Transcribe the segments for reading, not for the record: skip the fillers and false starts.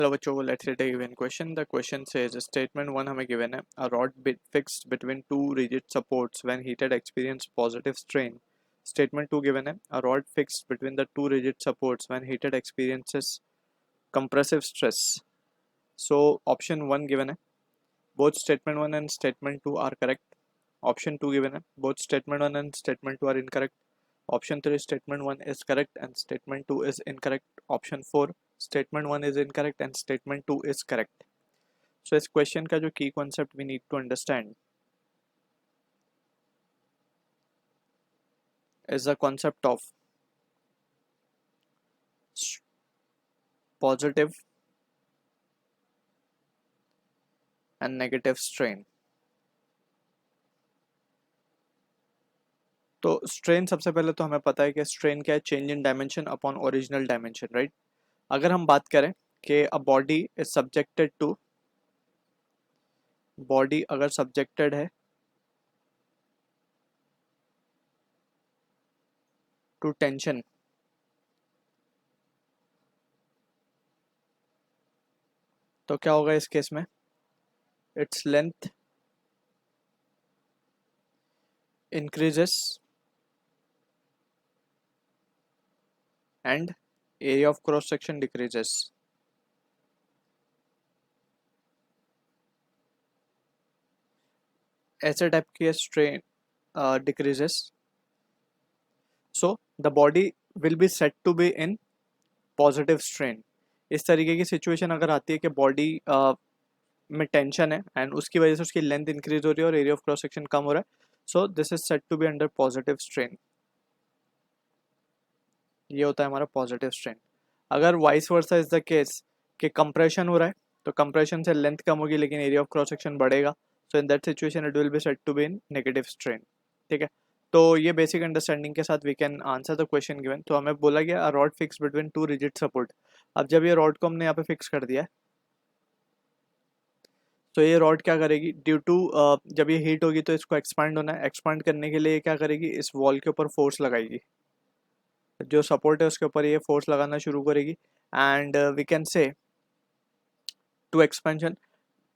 Hello बच्चों को let's take given question. The question says statement 1 हमें गिवन है. A rod fixed between two rigid supports when heated experience positive strain. Statement 2 given है. A rod fixed between the two rigid supports when heated experiences compressive stress. So option 1 given है. Both statement 1 and statement 2 are correct. Option 2 given है. Both statement 1 and statement 2 are incorrect. Option 3 statement 1 is correct and statement 2 is incorrect. Option 4 statement 1 is incorrect and statement 2 is correct. So इस question का जो की concept we need to understand is the concept of positive and negative strain. तो strain सबसे पहले तो हमें पता है कि स्ट्रेन क्या है, change in dimension upon original dimension, right. अगर हम बात करें कि a body is subjected to, body अगर सब्जेक्टेड है टू टेंशन, तो क्या होगा इस केस में, its length increases and area of cross section decreases. ऐसे टाइप की strain decreases, so the body will be said to be in positive strain. इस तरीके की सिचुएशन अगर आती है कि बॉडी में टेंशन है एंड उसकी वजह से उसकी लेंथ इंक्रीज हो रही है और एरिया ऑफ क्रॉस सेक्शन कम हो रहा है, so this is said to be under positive strain. ये होता है हमारा पॉजिटिव स्ट्रेन. अगर vice versa is the case कि कंप्रेशन हो रहा है, तो कंप्रेशन से लेंथ कम होगी लेकिन एरिया ऑफ क्रॉस सेक्शन बढ़ेगा, so in that situation it will be said to be in negative strain. ठीक है, तो ये बेसिक अंडरस्टैंडिंग के साथ we can answer the question given. तो हमें बोला गया a rod fix between two rigid support. अब जब ये रॉड को हमने यहाँ पे फिक्स कर दिया है, तो ये रॉड क्या करेगी, ड्यू टू जब ये हीट होगी तो इसको एक्सपांड होना है. एक्सपांड करने के लिए ये क्या करेगी, इस वॉल के ऊपर फोर्स लगाएगी, जो सपोर्ट है उसके ऊपर ये फोर्स लगाना शुरू करेगी. And we can say to expansion,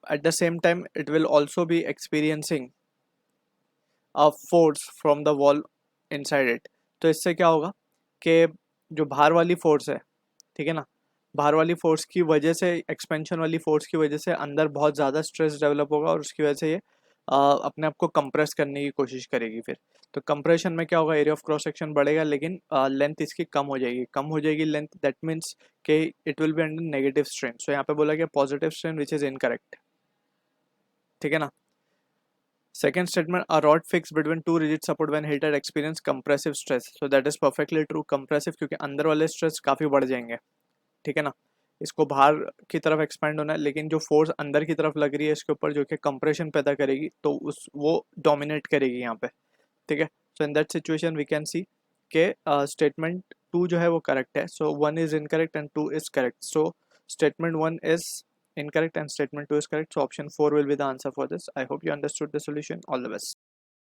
at the same time it will also be experiencing a force from the wall inside it. तो इससे क्या होगा कि जो बाहर वाली फोर्स है, ठीक है ना, बाहर वाली फोर्स की वजह से, एक्सपेंशन वाली फोर्स की वजह से अंदर बहुत ज़्यादा स्ट्रेस डेवलप होगा और उसकी वजह से ये अपने आप को कंप्रेस करने की कोशिश करेगी. फिर तो कंप्रेशन में क्या होगा, एरिया ऑफ क्रॉस सेक्शन बढ़ेगा लेकिन लेंथ इसकी कम हो जाएगी. कम हो जाएगी लेंथ, दैट मीन्स कि it will be under negative strain. So यहाँ पे बोला गया positive strain which is incorrect. ठीक है ना. Second statement, a rod fix between two rigid support when heated experience compressive stress. So that is perfectly true. Compressive क्योंकि अंदर वाले स्ट्रेस काफ़ी बढ़ जाएंगे. ठीक है ना, इसको बाहर की तरफ एक्सपेंड होना है लेकिन जो फोर्स अंदर की तरफ लग रही है इसके ऊपर जो कि कंप्रेशन पैदा करेगी, तो उस वो डोमिनेट करेगी यहाँ पे. ठीक है, so in that situation we can see के स्टेटमेंट 2 जो है वो करेक्ट है. So 1 is incorrect and 2 is correct. So statement 1 is incorrect and statement 2 is correct. So option 4 will be the answer for this. I hope you understood the solution. All the best.